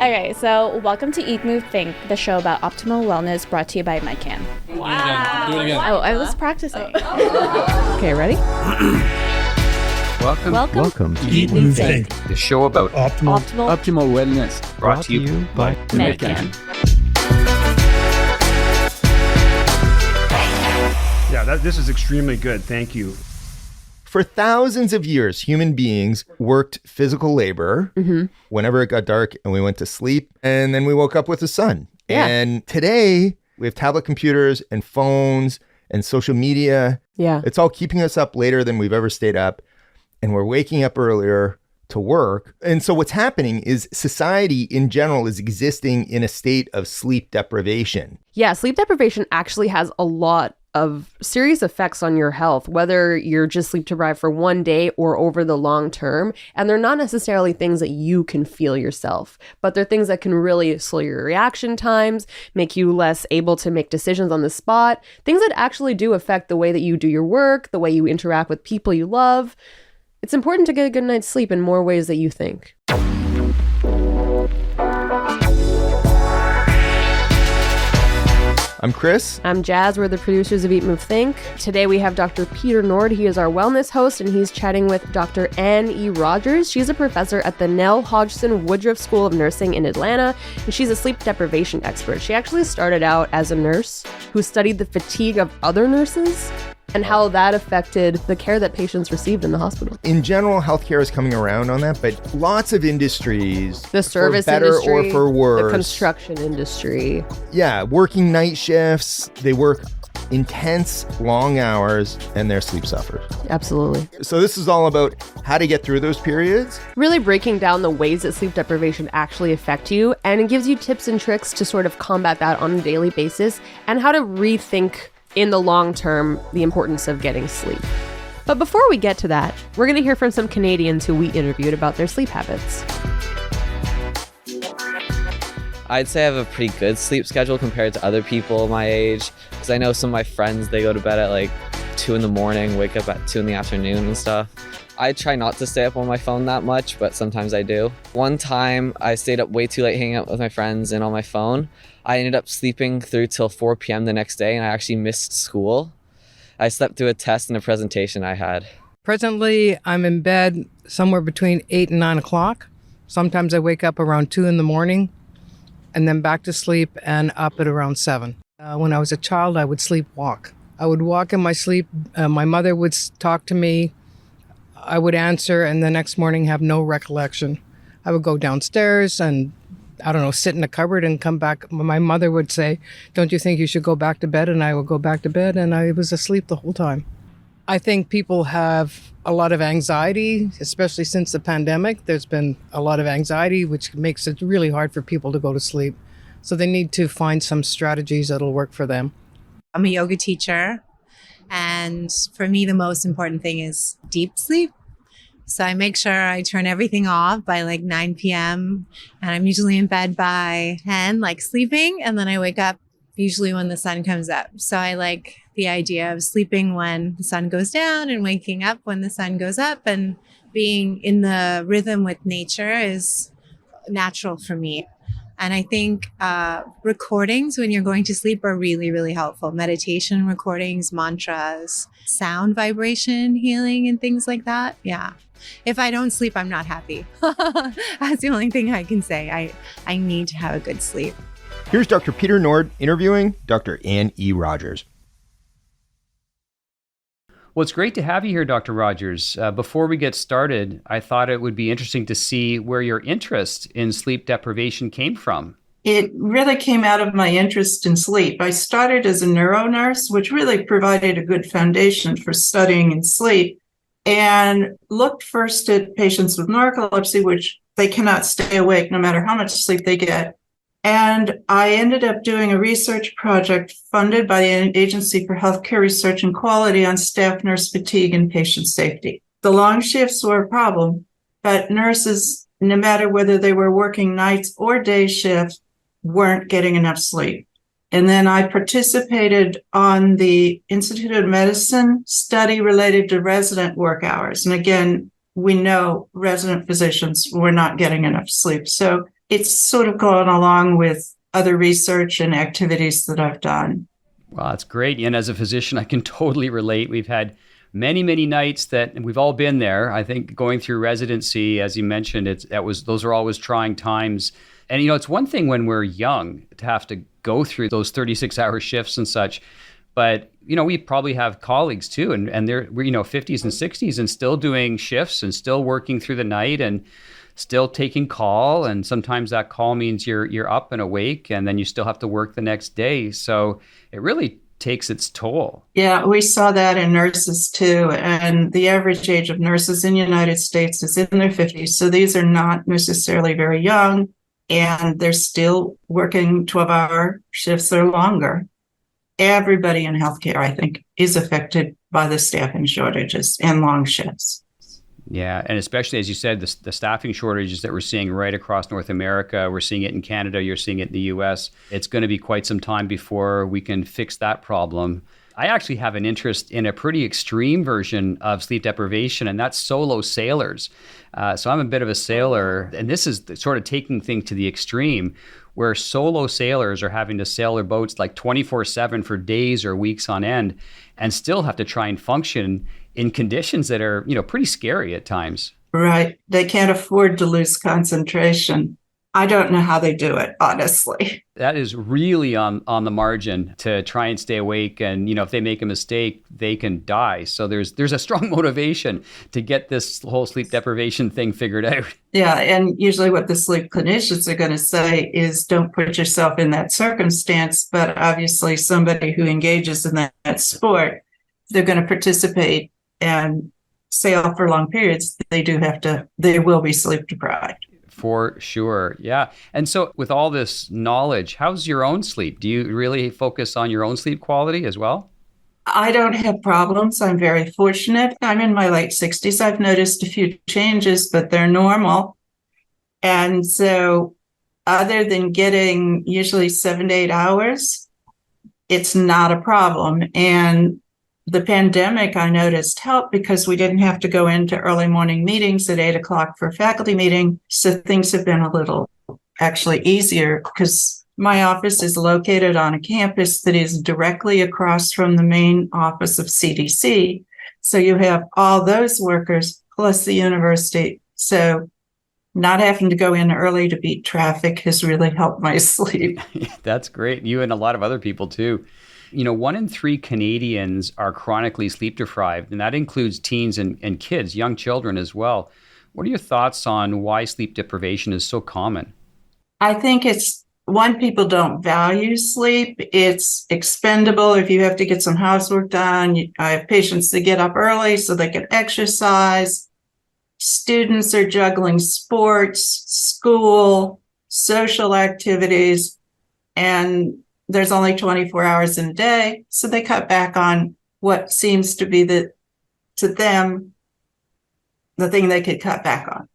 Okay, so welcome to Eat, Move, Think, the show about optimal wellness brought to you by Medcan. Wow. Do it again. Oh, I was practicing. Okay, ready? Welcome to Eat, Move, Think, the show about optimal wellness brought to you by Medcan. Yeah, this is extremely good. Thank you. For thousands of years, human beings worked physical labor whenever it got dark and we went to sleep, and then we woke up with the sun. Yeah. And today we have tablet computers and phones and social media. Yeah. It's all keeping us up later than we've ever stayed up, and we're waking up earlier to work. And so what's happening is society in general is existing in a state of sleep deprivation. Yeah, sleep deprivation actually has a lot of serious effects on your health, whether you're just sleep deprived for one day or over the long term. And they're not necessarily things that you can feel yourself, but they're things that can really slow your reaction times, make you less able to make decisions on the spot, things that actually do affect the way that you do your work, the way you interact with people you love. It's important to get a good night's sleep in more ways that you think. I'm Chris. I'm Jazz. We're the producers of Eat, Move, Think. Today we have Dr. Peter Nord. He is our wellness host, and he's chatting with Dr. Anne E. Rogers. She's a professor at the Nell Hodgson Woodruff School of Nursing in Atlanta, and she's a sleep deprivation expert. She actually started out as a nurse who studied the fatigue of other nurses and how that affected the care that patients received in the hospital. In general, healthcare is coming around on that, but lots of industries, The service for better industry, or for worse, the construction industry. Yeah, working night shifts, they work intense, long hours, and their sleep suffers. Absolutely. So this is all about how to get through those periods. Really breaking down the ways that sleep deprivation actually affect you, and it gives you tips and tricks to sort of combat that on a daily basis and how to rethink in the long term the importance of getting sleep. But before we get to that, we're going to hear from some Canadians who we interviewed about their sleep habits. I'd say I have a pretty good sleep schedule compared to other people my age, because I know some of my friends, they go to bed at like 2 in the morning, wake up at 2 in the afternoon and stuff. I try not to stay up on my phone that much, but sometimes I do. One time I stayed up way too late hanging out with my friends and on my phone. I ended up sleeping through till 4 p.m. the next day, and I actually missed school. I slept through a test and a presentation I had. Presently, I'm in bed somewhere between 8 and 9 o'clock. Sometimes I wake up around 2 in the morning and then back to sleep and up at around 7. When I was a child, I would sleepwalk. I would walk in my sleep. My mother would talk to me. I would answer, and the next morning have no recollection. I would go downstairs and, I don't know, sit in the cupboard and come back. My mother would say, "Don't you think you should go back to bed?" And I would go back to bed, and I was asleep the whole time. I think people have a lot of anxiety, especially since the pandemic. There's been a lot of anxiety, which makes it really hard for people to go to sleep. So they need to find some strategies that'll work for them. I'm a yoga teacher, and for me, the most important thing is deep sleep. So I make sure I turn everything off by like 9 p.m. and I'm usually in bed by 10, like sleeping. And then I wake up usually when the sun comes up. So I like the idea of sleeping when the sun goes down and waking up when the sun goes up, and being in the rhythm with nature is natural for me. And I think recordings when you're going to sleep are really, really helpful. Meditation recordings, mantras, sound vibration healing, and things like that. Yeah. If I don't sleep, I'm not happy. That's the only thing I can say. I need to have a good sleep. Here's Dr. Peter Nord interviewing Dr. Anne E. Rogers. Well, it's great to have you here, Dr. Rogers. Before we get started, I thought it would be interesting to see where your interest in sleep deprivation came from. It really came out of my interest in sleep. I started as a neuro nurse, which really provided a good foundation for studying in sleep, and looked first at patients with narcolepsy, which they cannot stay awake no matter how much sleep they get. And I ended up doing a research project funded by the Agency for Healthcare Research and Quality on staff nurse fatigue and patient safety. The long shifts were a problem, but nurses, no matter whether they were working nights or day shifts, weren't getting enough sleep. And then I participated on the Institute of Medicine study related to resident work hours. And again, we know resident physicians were not getting enough sleep. So it's sort of gone along with other research and activities that I've done. Well, that's great. And as a physician, I can totally relate. We've had many, many nights that, and we've all been there. I think going through residency, as you mentioned, those are always trying times. And, it's one thing when we're young to have to go through those 36-hour shifts and such. But, we probably have colleagues too, and they're, 50s and 60s and still doing shifts and still working through the night and still taking call. And sometimes that call means you're up and awake, and then you still have to work the next day. So it really takes its toll. Yeah, we saw that in nurses too. And the average age of nurses in the United States is in their 50s. So these are not necessarily very young, and they're still working 12-hour shifts or longer. Everybody in healthcare, I think, is affected by the staffing shortages and long shifts. Yeah, and especially, as you said, the staffing shortages that we're seeing right across North America, we're seeing it in Canada, you're seeing it in the US. It's going to be quite some time before we can fix that problem. I actually have an interest in a pretty extreme version of sleep deprivation, and that's solo sailors. So I'm a bit of a sailor, and this is sort of taking things to the extreme, where solo sailors are having to sail their boats like 24/7 for days or weeks on end and still have to try and function in conditions that are, pretty scary at times. Right. They can't afford to lose concentration. I don't know how they do it, honestly. That is really on the margin to try and stay awake. And, if they make a mistake, they can die. So there's a strong motivation to get this whole sleep deprivation thing figured out. Yeah. And usually what the sleep clinicians are going to say is don't put yourself in that circumstance. But obviously somebody who engages in that sport, they're going to participate and sail for long periods. They will be sleep deprived. For sure. Yeah. And so with all this knowledge, how's your own sleep? Do you really focus on your own sleep quality as well? I don't have problems. I'm very fortunate. I'm in my late 60s. I've noticed a few changes, but they're normal. And so other than getting usually 7 to 8 hours, it's not a problem. And the pandemic, I noticed, helped because we didn't have to go into early morning meetings at 8 o'clock for a faculty meeting. So things have been a little actually easier because my office is located on a campus that is directly across from the main office of CDC. So you have all those workers plus the university. So not having to go in early to beat traffic has really helped my sleep. That's great. You and a lot of other people too. 1 in 3 Canadians are chronically sleep deprived, and that includes teens and kids, young children as well. What are your thoughts on why sleep deprivation is so common? I think it's one, people don't value sleep. It's expendable. If you have to get some housework done, I have patients that get up early so they can exercise. Students are juggling sports, school, social activities, and there's only 24 hours in a day. So they cut back on what seems to be to them, the thing they could cut back on.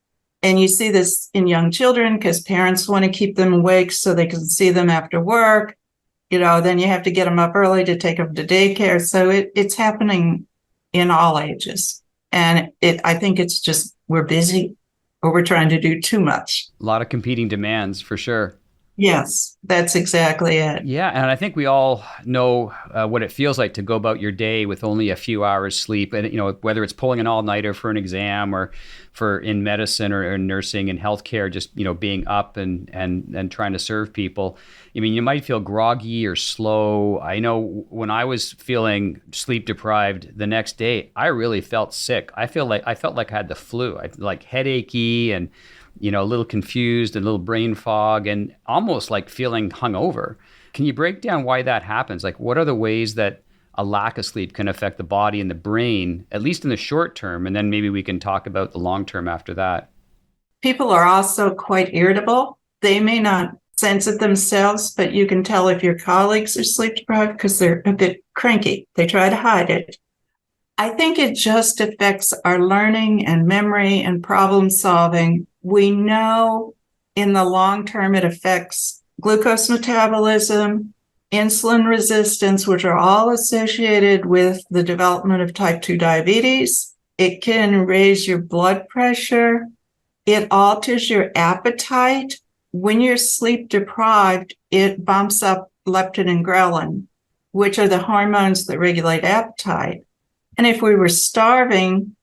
And you see this in young children because parents want to keep them awake so they can see them after work. Then you have to get them up early to take them to daycare. So it's happening in all ages. And I think it's just we're busy or we're trying to do too much. A lot of competing demands for sure. Yes, that's exactly it. Yeah, and I think we all know what it feels like to go about your day with only a few hours sleep. And, whether it's pulling an all-nighter for an exam or for in medicine or nursing and healthcare, just, being up and trying to serve people. You might feel groggy or slow. I know when I was feeling sleep deprived the next day, I really felt sick. I felt like I had the flu. I like headachy and a little confused and a little brain fog and almost like feeling hungover. Can you break down why that happens? Like, what are the ways that a lack of sleep can affect the body and the brain, at least in the short term? And then maybe we can talk about the long term after that. People are also quite irritable. They may not sense it themselves, but you can tell if your colleagues are sleep deprived because they're a bit cranky. They try to hide it. I think it just affects our learning and memory and problem solving. We know in the long term it affects glucose metabolism, insulin resistance, which are all associated with the development of type 2 diabetes. It can raise your blood pressure. It alters your appetite. when you're sleep deprived, it bumps up leptin and ghrelin, which are the hormones that regulate appetite. And if we were starving,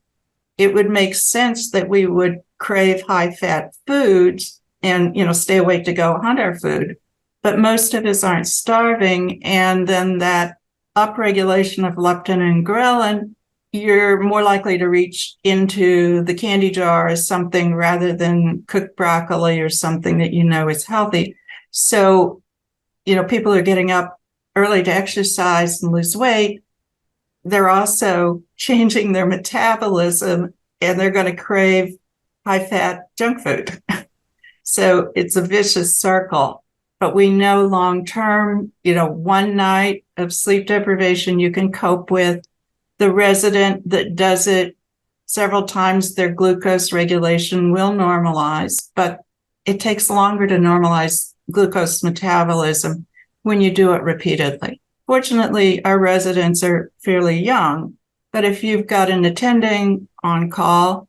it would make sense that we would crave high-fat foods and, stay awake to go hunt our food. But most of us aren't starving. And then that upregulation of leptin and ghrelin, you're more likely to reach into the candy jar as something rather than cooked broccoli or something that is healthy. So, people are getting up early to exercise and lose weight. They're also changing their metabolism, and they're going to crave high-fat junk food. So it's a vicious circle. But we know long-term, one night of sleep deprivation you can cope with. The resident that does it several times, their glucose regulation will normalize, but it takes longer to normalize glucose metabolism when you do it repeatedly. Fortunately, our residents are fairly young, but if you've got an attending on call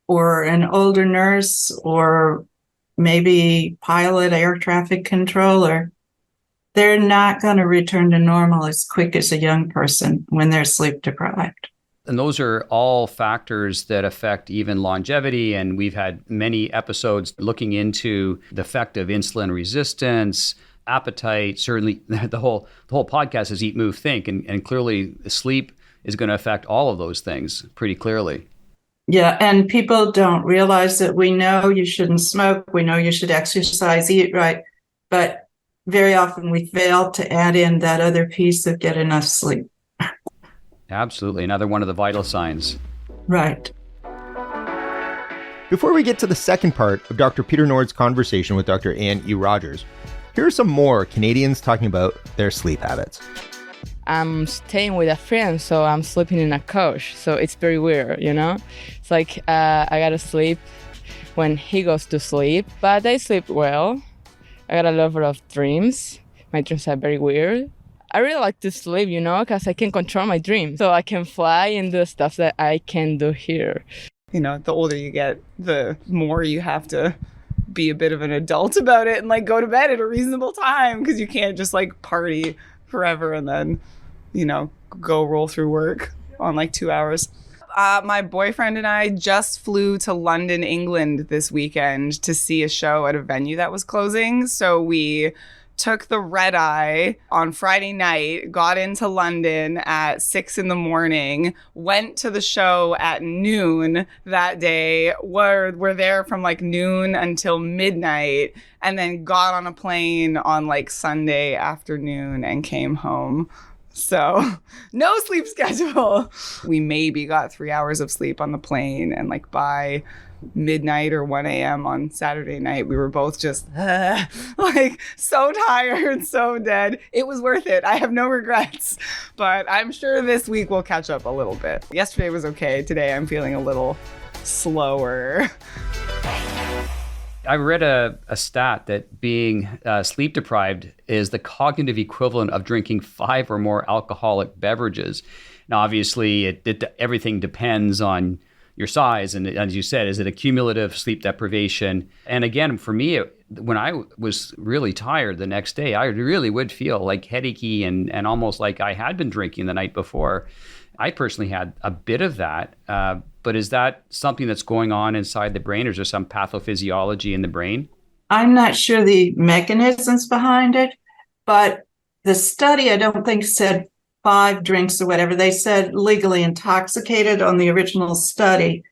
or an older nurse or maybe pilot, air traffic controller, they're not going to return to normal as quick as a young person when they're sleep deprived. And those are all factors that affect even longevity. And we've had many episodes looking into the effect of insulin resistance, appetite. Certainly, the whole podcast is Eat, Move, Think. And clearly, sleep is going to affect all of those things pretty clearly. Yeah, and people don't realize that we know you shouldn't smoke. We know you should exercise, eat right. But very often we fail to add in that other piece of get enough sleep. Absolutely. Another one of the vital signs. Right. Before we get to the second part of Dr. Peter Nord's conversation with Dr. Ann E. Rogers, here are some more Canadians talking about their sleep habits. I'm staying with a friend, so I'm sleeping in a couch. So it's very weird, It's like I gotta sleep when he goes to sleep, but I sleep well. I got a lot of dreams. My dreams are very weird. I really like to sleep, because I can control my dreams. So I can fly and do stuff that I can do here. The older you get, the more you have to be a bit of an adult about it and go to bed at a reasonable time, because you can't just party forever and then, go roll through work on 2 hours. My boyfriend and I just flew to London, England this weekend to see a show at a venue that was closing. So we took the red eye on Friday night, got into London at 6 a.m, went to the show at noon that day, were there from noon until midnight, and then got on a plane on Sunday afternoon and came home. So no sleep schedule. We maybe got 3 hours of sleep on the plane, and by midnight or 1 a.m. on Saturday night, we were both just so tired, so dead. It was worth it. I have no regrets, but I'm sure this week we'll catch up a little bit. Yesterday was okay. Today I'm feeling a little slower. I read a stat that being sleep deprived is the cognitive equivalent of drinking 5 or more alcoholic beverages. Now, obviously, everything depends on your size. And as you said, is it a cumulative sleep deprivation? And again, for me, when I was really tired the next day, I really would feel headachy and almost like I had been drinking the night before. I personally had a bit of that. But is that something that's going on inside the brain, or is there some pathophysiology in the brain? I'm not sure the mechanisms behind it, but the study, I don't think, said 5 drinks or whatever. They said legally intoxicated on the original study.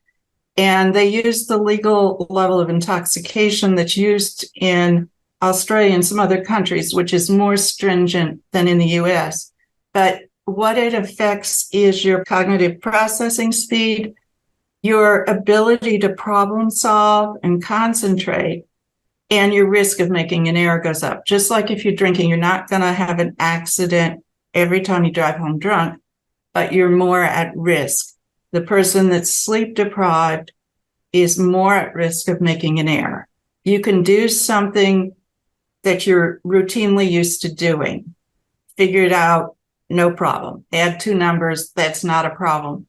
And they used the legal level of intoxication that's used in Australia and some other countries, which is more stringent than in the US. But what it affects is your cognitive processing speed, your ability to problem solve and concentrate, and your risk of making an error goes up. Just like if you're drinking, you're not going to have an accident every time you drive home drunk, but you're more at risk. The person that's sleep deprived is more at risk of making an error. You can do something that you're routinely used to doing, figure it out, no problem. Add 2 numbers, that's not a problem.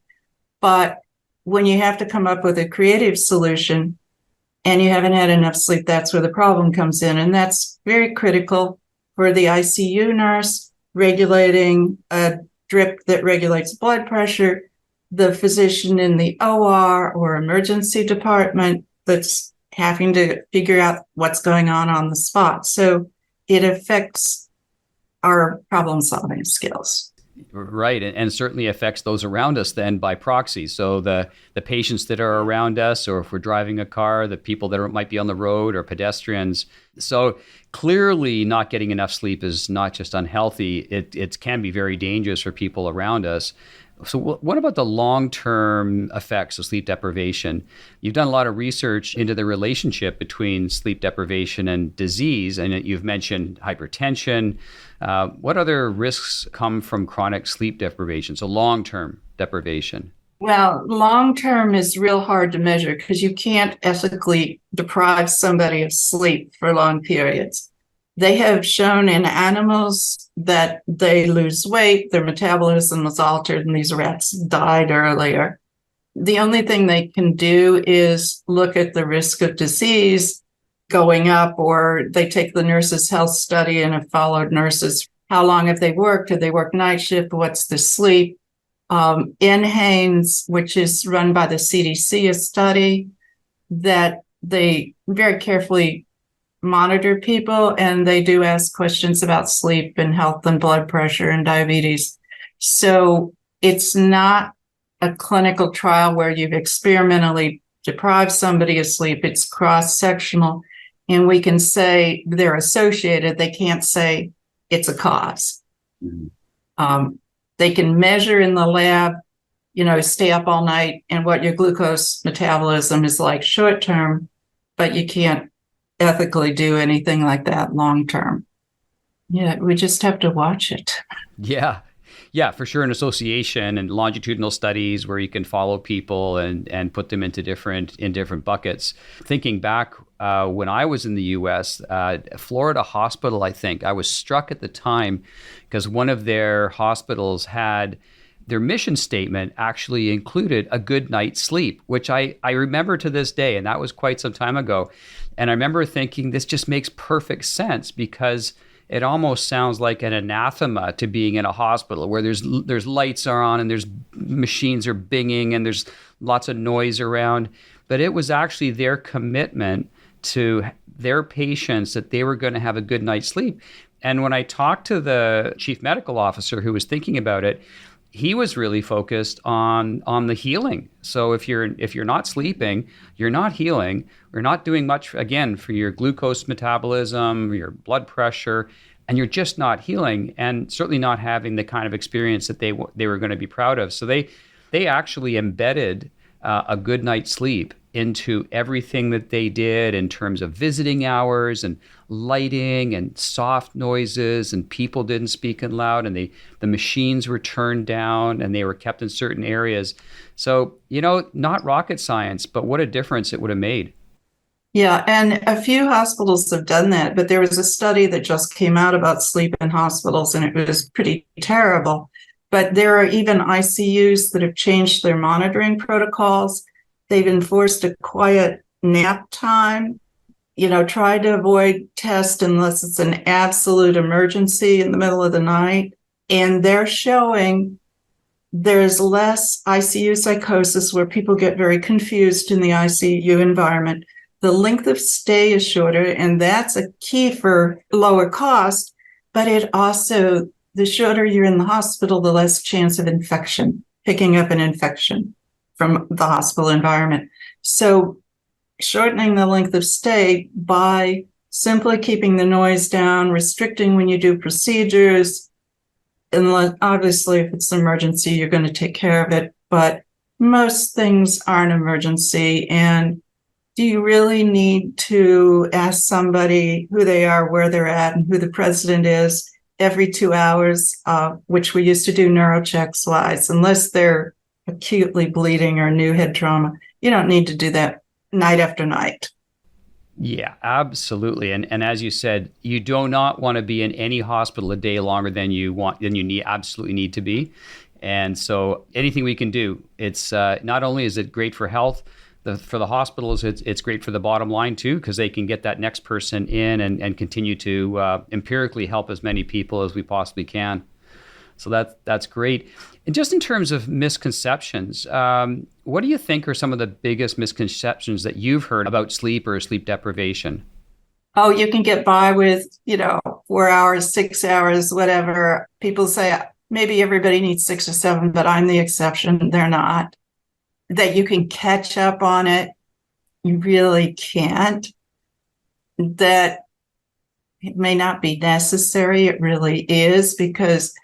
But when you have to come up with a creative solution and you haven't had enough sleep, that's where the problem comes in. And that's very critical for the ICU nurse regulating a drip that regulates blood pressure, the physician in the OR or emergency department that's having to figure out what's going on the spot. So it affects our problem-solving skills. Right, and certainly affects those around us then by proxy. So the patients that are around us, or if we're driving a car, the people that might be on the road or pedestrians. So clearly not getting enough sleep is not just unhealthy, it can be very dangerous for people around us. So what about the long-term effects of sleep deprivation? You've done a lot of research into the relationship between sleep deprivation and disease, and you've mentioned hypertension. What other risks come from chronic sleep deprivation, so long-term deprivation? Well, long-term is real hard to measure because you can't ethically deprive somebody of sleep for long periods. They have shown in animals that they lose weight, their metabolism was altered, and these rats died earlier. The only thing they can do is look at the risk of disease going up, or they take the nurses' health study and have followed nurses. How long have they worked? Have they worked night shift? What's the sleep? NHANES, which is run by the CDC, a study that they very carefully monitor people, and they do ask questions about sleep and health and blood pressure and diabetes. So it's not a clinical trial where you've experimentally deprived somebody of sleep. It's cross-sectional, and we can say they're associated. They can't say it's a cause. Mm-hmm. They can measure in the lab, stay up all night and what your glucose metabolism is like short-term, but you can't ethically do anything like that long term. Yeah, we just have to watch it. Yeah, for sure. An association and longitudinal studies where you can follow people and put them into different buckets. Thinking back when I was in the U.S., Florida Hospital, I think, I was struck at the time because one of their hospitals had their mission statement actually included a good night's sleep, which I remember to this day, and that was quite some time ago. And I remember thinking this just makes perfect sense because it almost sounds like an anathema to being in a hospital where there's lights are on and there's machines are binging and there's lots of noise around. But it was actually their commitment to their patients that they were going to have a good night's sleep. And when I talked to the chief medical officer who was thinking about it, he was really focused on the healing. So if you're not sleeping, you're not healing. You're not doing much, again, for your glucose metabolism, your blood pressure, and you're just not healing and certainly not having the kind of experience that they were going to be proud of. So they actually embedded a good night's sleep into everything that they did in terms of visiting hours and lighting and soft noises, and people didn't speak in loud, and the machines were turned down and they were kept in certain areas. So, not rocket science, but what a difference it would have made. Yeah, and a few hospitals have done that, but there was a study that just came out about sleep in hospitals, and it was pretty terrible. But there are even ICUs that have changed their monitoring protocols. They've enforced a quiet nap time, try to avoid tests unless it's an absolute emergency in the middle of the night. And they're showing there's less ICU psychosis where people get very confused in the ICU environment. The length of stay is shorter, and that's a key for lower cost, but it also, the shorter you're in the hospital, the less chance of infection, picking up an infection from the hospital environment. So shortening the length of stay by simply keeping the noise down, restricting when you do procedures, and obviously if it's an emergency, you're going to take care of it, but most things are an emergency. And do you really need to ask somebody who they are, where they're at, and who the president is every 2 hours, which we used to do neurochecks wise, unless they're acutely bleeding or new head trauma? You don't need to do that night after night. Yeah, absolutely. And as you said, you do not want to be in any hospital a day longer than you absolutely need to be. And so anything we can do, it's not only is it great for health, for the hospitals, it's great for the bottom line too, because they can get that next person in and continue to empirically help as many people as we possibly can. So that's great. And just in terms of misconceptions, what do you think are some of the biggest misconceptions that you've heard about sleep or sleep deprivation? Oh, you can get by with, 4 hours, 6 hours, whatever. People say maybe everybody needs 6 or 7, but I'm the exception. They're not. That you can catch up on it. You really can't. That it may not be necessary. It really is, because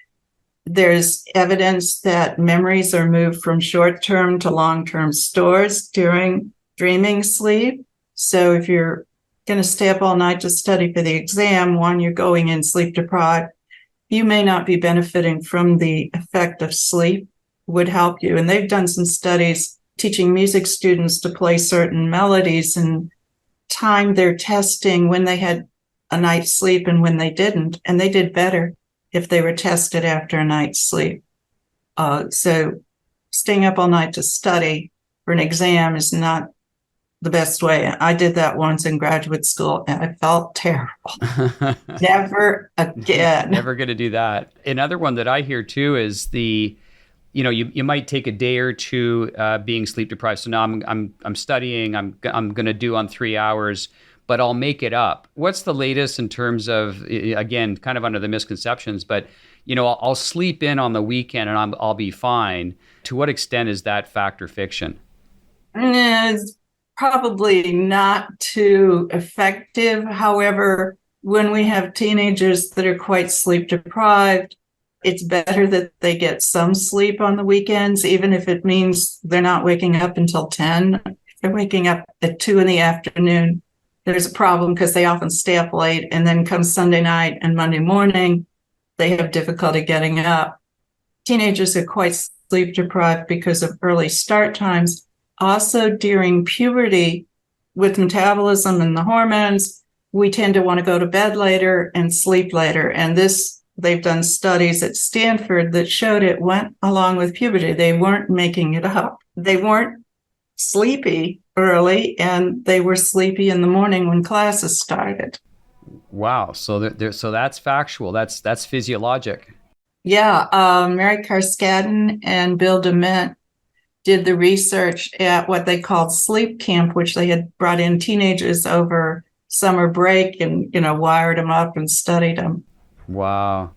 there's evidence that memories are moved from short-term to long-term stores during dreaming sleep. So if you're going to stay up all night to study for the exam, one, you're going in sleep deprived. You may not be benefiting from the effect of sleep would help you. And they've done some studies teaching music students to play certain melodies and time their testing when they had a night's sleep and when they didn't. And they did better if they were tested after a night's sleep. So staying up all night to study for an exam is not the best way. I did that once in graduate school and I felt terrible. Never again. Never going to do that. Another one that I hear too is you might take a day or two being sleep deprived. So now I'm studying. I'm going to do on 3 hours, but I'll make it up. What's the latest in terms of, again, kind of under the misconceptions, but I'll sleep in on the weekend and I'll be fine. To what extent is that fact or fiction? It's probably not too effective. However, when we have teenagers that are quite sleep deprived, it's better that they get some sleep on the weekends, even if it means they're not waking up until 10. If they're waking up at 2 p.m, there's a problem, because they often stay up late, and then come Sunday night and Monday morning, they have difficulty getting up. Teenagers are quite sleep deprived because of early start times. Also, during puberty, with metabolism and the hormones, we tend to want to go to bed later and sleep later. And they've done studies at Stanford that showed it went along with puberty. They weren't making it up. They weren't sleepy early, and they were sleepy in the morning when classes started. Wow. So that's factual. That's physiologic. Yeah. Mary Carskadden and Bill DeMint did the research at what they called sleep camp, which they had brought in teenagers over summer break and, wired them up and studied them. Wow.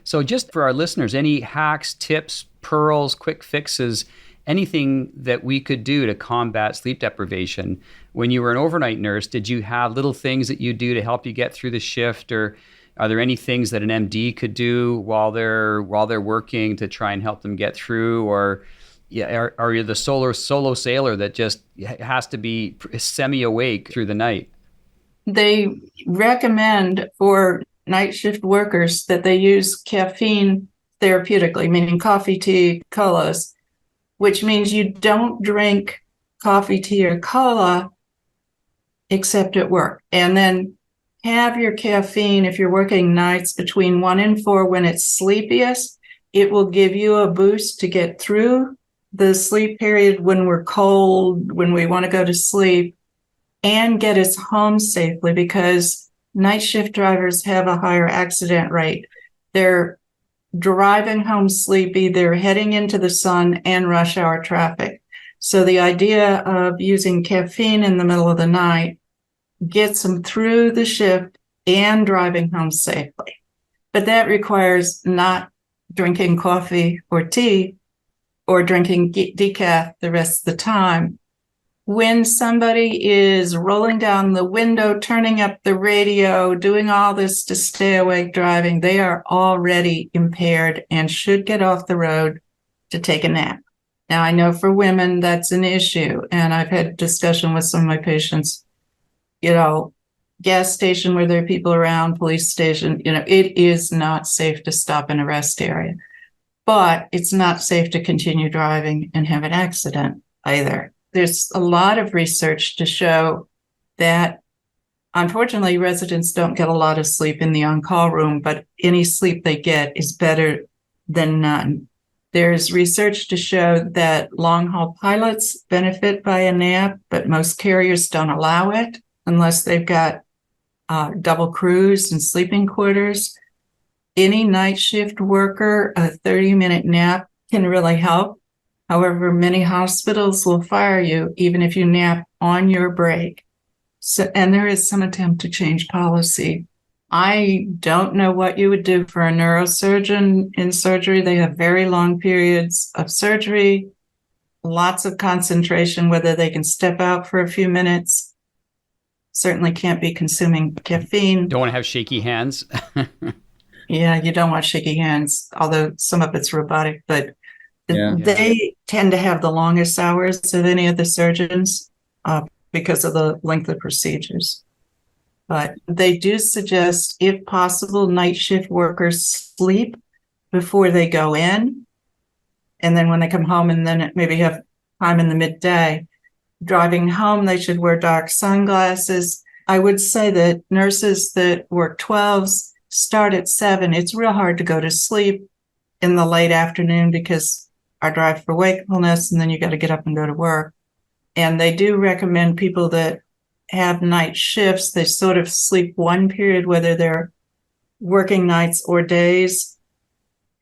So just for our listeners, any hacks, tips, pearls, quick fixes, anything that we could do to combat sleep deprivation? When you were an overnight nurse, did you have little things that you do to help you get through the shift, or are there any things that an MD could do while they're working to try and help them get through? Or are you the solo sailor that just has to be semi-awake through the night? They recommend for night shift workers that they use caffeine therapeutically, meaning coffee, tea, colas, which means you don't drink coffee, tea, or cola except at work. And then have your caffeine, if you're working nights, between 1 and 4 when it's sleepiest. It will give you a boost to get through the sleep period when we're cold, when we want to go to sleep, and get us home safely, because night shift drivers have a higher accident rate. They're driving home sleepy, they're heading into the sun and rush hour traffic. So the idea of using caffeine in the middle of the night gets them through the shift and driving home safely. But that requires not drinking coffee or tea or drinking decaf the rest of the time. When somebody is rolling down the window, turning up the radio, doing all this to stay awake driving, they are already impaired and should get off the road to take a nap. Now, I know for women that's an issue, and I've had discussion with some of my patients, gas station where there are people around, police station, it is not safe to stop in a rest area, but it's not safe to continue driving and have an accident either. There's a lot of research to show that, unfortunately, residents don't get a lot of sleep in the on-call room, but any sleep they get is better than none. There's research to show that long haul pilots benefit by a nap, but most carriers don't allow it unless they've got double crews and sleeping quarters. Any night shift worker, a 30-minute nap can really help. However, many hospitals will fire you even if you nap on your break. So, and there is some attempt to change policy. I don't know what you would do for a neurosurgeon in surgery. They have very long periods of surgery, lots of concentration, whether they can step out for a few minutes. Certainly can't be consuming caffeine. Don't want to have shaky hands. Yeah, you don't want shaky hands, although some of it's robotic, but they tend to have the longest hours of any of the surgeons because of the length of procedures. But they do suggest, if possible, night shift workers sleep before they go in. And then when they come home and then maybe have time in the midday, driving home, they should wear dark sunglasses. I would say that nurses that work 12s start at 7. It's real hard to go to sleep in the late afternoon because our drive for wakefulness, and then you got to get up and go to work. And they do recommend people that have night shifts, they sort of sleep one period, whether they're working nights or days,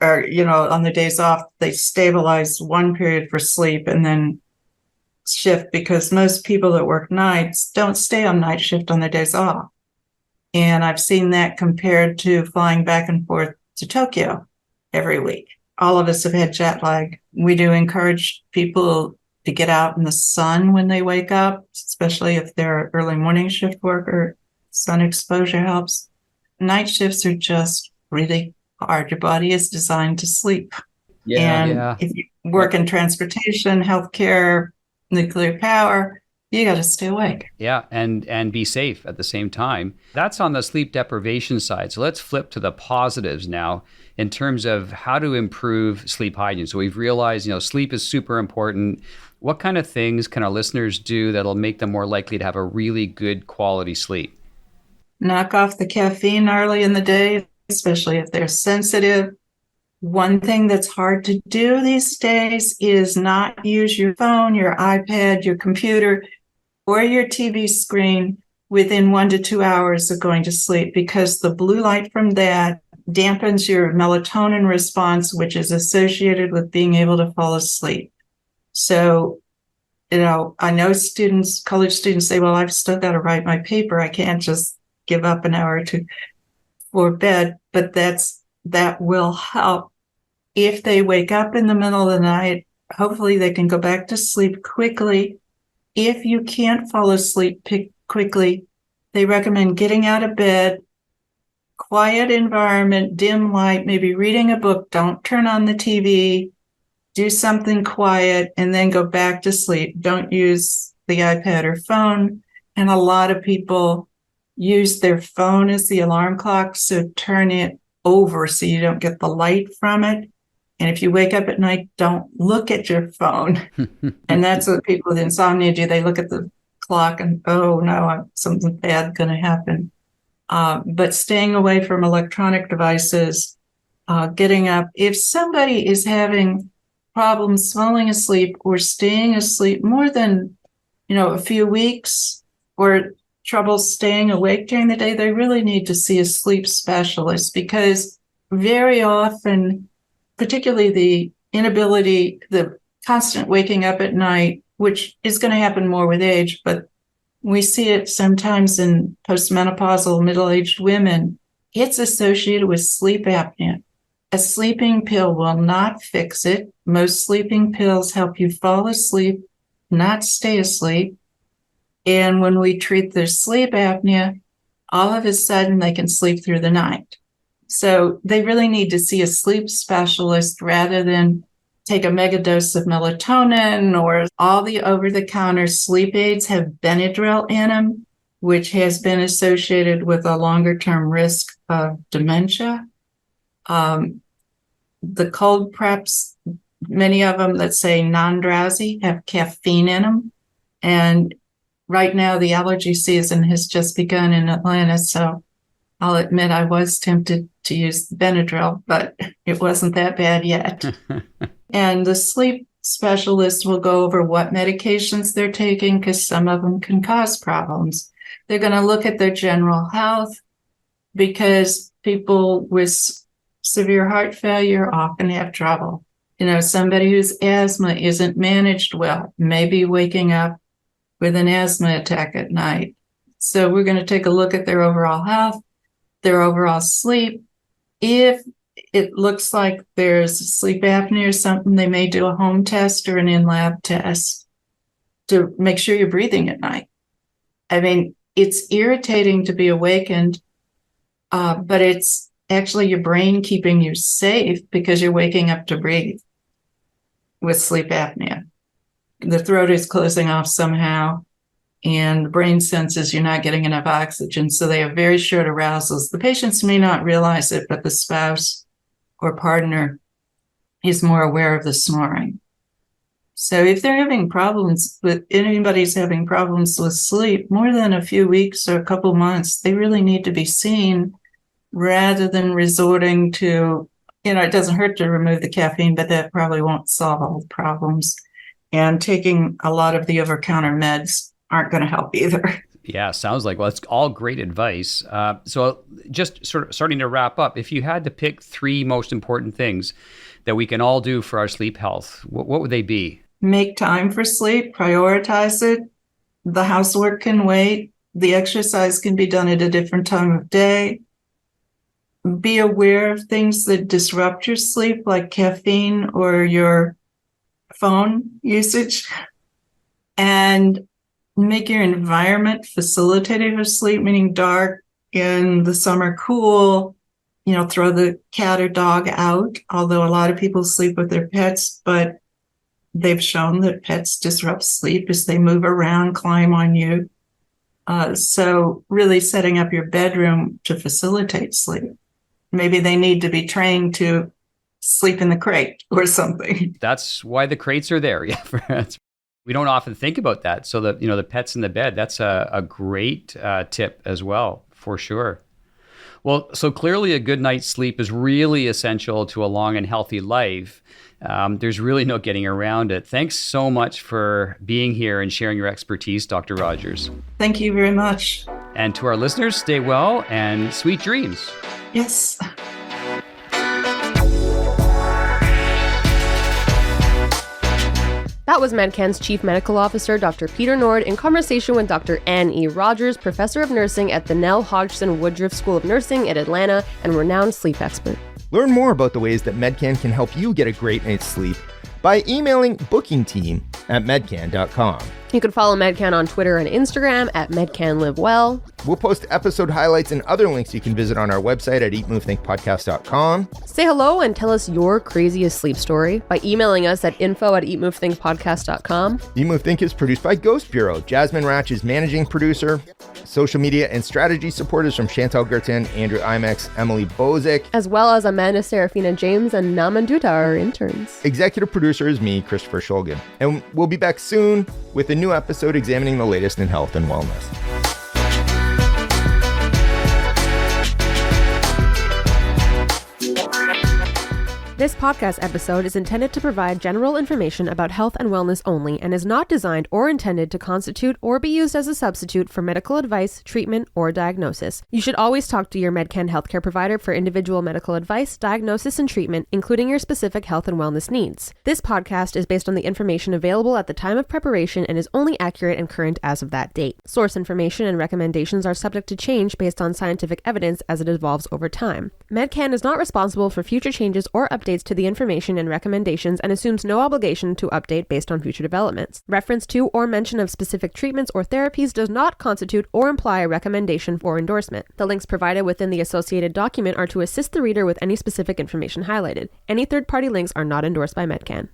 or, on the days off, they stabilize one period for sleep and then shift, because most people that work nights don't stay on night shift on their days off. And I've seen that compared to flying back and forth to Tokyo every week. All of us have had jet lag. We do encourage people to get out in the sun when they wake up, especially if they're an early morning shift worker. Sun exposure helps. Night shifts are just really hard. Your body is designed to sleep. If you work in transportation, healthcare, nuclear power, you got to stay awake. Yeah, and be safe at the same time. That's on the sleep deprivation side. So let's flip to the positives now in terms of how to improve sleep hygiene. So we've realized, sleep is super important. What kind of things can our listeners do that'll make them more likely to have a really good quality sleep? Knock off the caffeine early in the day, especially if they're sensitive. One thing that's hard to do these days is not use your phone, your iPad, your computer, or your TV screen within 1 to 2 hours of going to sleep, because the blue light from that dampens your melatonin response, which is associated with being able to fall asleep. So, I know college students say, well, I've still got to write my paper. I can't just give up an hour or two for bed, but that will help. If they wake up in the middle of the night, hopefully they can go back to sleep quickly. If you can't fall asleep quickly, they recommend getting out of bed, quiet environment, dim light, maybe reading a book. Don't turn on the TV. Do something quiet and then go back to sleep. Don't use the iPad or phone. And a lot of people use their phone as the alarm clock, so turn it over so you don't get the light from it. And if you wake up at night, don't look at your phone. And that's what people with insomnia do. They look at the clock and, oh no, something bad going to happen. But staying away from electronic devices, getting up. If somebody is having problems falling asleep or staying asleep more than, a few weeks, or trouble staying awake during the day, they really need to see a sleep specialist, because very often, particularly the inability, the constant waking up at night, which is going to happen more with age, but we see it sometimes in postmenopausal middle-aged women, it's associated with sleep apnea. A sleeping pill will not fix it. Most sleeping pills help you fall asleep, not stay asleep. And when we treat their sleep apnea, all of a sudden they can sleep through the night. So they really need to see a sleep specialist rather than take a mega dose of melatonin, or all the over-the-counter sleep aids have Benadryl in them, which has been associated with a longer-term risk of dementia. The cold preps, many of them that say non-drowsy, have caffeine in them. And right now the allergy season has just begun in Atlanta, so I'll admit I was tempted to use the Benadryl, but it wasn't that bad yet. And the sleep specialist will go over what medications they're taking because some of them can cause problems. They're going to look at their general health because people with severe heart failure often have trouble. Somebody who's asthma isn't managed well, maybe waking up with an asthma attack at night. So we're going to take a look at their overall health, their overall sleep. If it looks like there's sleep apnea or something, they may do a home test or an in-lab test to make sure you're breathing at night. I mean, it's irritating to be awakened, but it's actually your brain keeping you safe because you're waking up to breathe with sleep apnea. The throat is closing off somehow, and the brain senses you're not getting enough oxygen, so they have very short arousals. The patients may not realize it, but the spouse or partner is more aware of the snoring. So if they're having problems anybody's having problems with sleep, more than a few weeks or a couple months, they really need to be seen rather than resorting to, it doesn't hurt to remove the caffeine, but that probably won't solve all the problems. And taking a lot of the over-counter meds aren't going to help either. Yeah, sounds like, well, it's all great advice. So just sort of starting to wrap up, if you had to pick 3 most important things that we can all do for our sleep health, what would they be? Make time for sleep, prioritize it. The housework can wait. The exercise can be done at a different time of day. Be aware of things that disrupt your sleep, like caffeine or your phone usage. And make your environment facilitative of sleep, meaning dark, in the summer cool. Throw the cat or dog out, although a lot of people sleep with their pets, but they've shown that pets disrupt sleep as they move around, climb on you. So really setting up your bedroom to facilitate sleep. Maybe they need to be trained to sleep in the crate or something. That's why the crates are there. Yeah, we don't often think about that. So the pets in the bed, that's a great tip as well, for sure. Well, so clearly a good night's sleep is really essential to a long and healthy life. There's really no getting around it. Thanks so much for being here and sharing your expertise, Dr. Rogers. Thank you very much. And to our listeners, stay well and sweet dreams. Yes. That was Medcan's Chief Medical Officer, Dr. Peter Nord, in conversation with Dr. Ann E. Rogers, Professor of Nursing at the Nell Hodgson Woodruff School of Nursing in Atlanta and renowned sleep expert. Learn more about the ways that Medcan can help you get a great night's sleep by emailing bookingteam@medcan.com. You can follow Medcan on Twitter and Instagram at MedcanLiveWell. We'll post episode highlights and other links you can visit on our website at eatmovethinkpodcast.com. Say hello and tell us your craziest sleep story by emailing us at info@eatmovethinkpodcast.com. Eat Move Think is produced by Ghost Bureau. Jasmine Ratch is managing producer. Social media and strategy support is from Chantal Gertin, Andrew Imex, Emily Bozick, as well as Amanda Serafina James and Naman Dutta, our interns. Executive producer is me, Christopher Shulgin. And we'll be back soon with a new episode examining the latest in health and wellness. This podcast episode is intended to provide general information about health and wellness only and is not designed or intended to constitute or be used as a substitute for medical advice, treatment, or diagnosis. You should always talk to your Medcan healthcare provider for individual medical advice, diagnosis, and treatment, including your specific health and wellness needs. This podcast is based on the information available at the time of preparation and is only accurate and current as of that date. Source information and recommendations are subject to change based on scientific evidence as it evolves over time. Medcan is not responsible for future changes or updates to the information and recommendations and assumes no obligation to update based on future developments. Reference to or mention of specific treatments or therapies does not constitute or imply a recommendation or endorsement. The links provided within the associated document are to assist the reader with any specific information highlighted. Any third-party links are not endorsed by Medcan.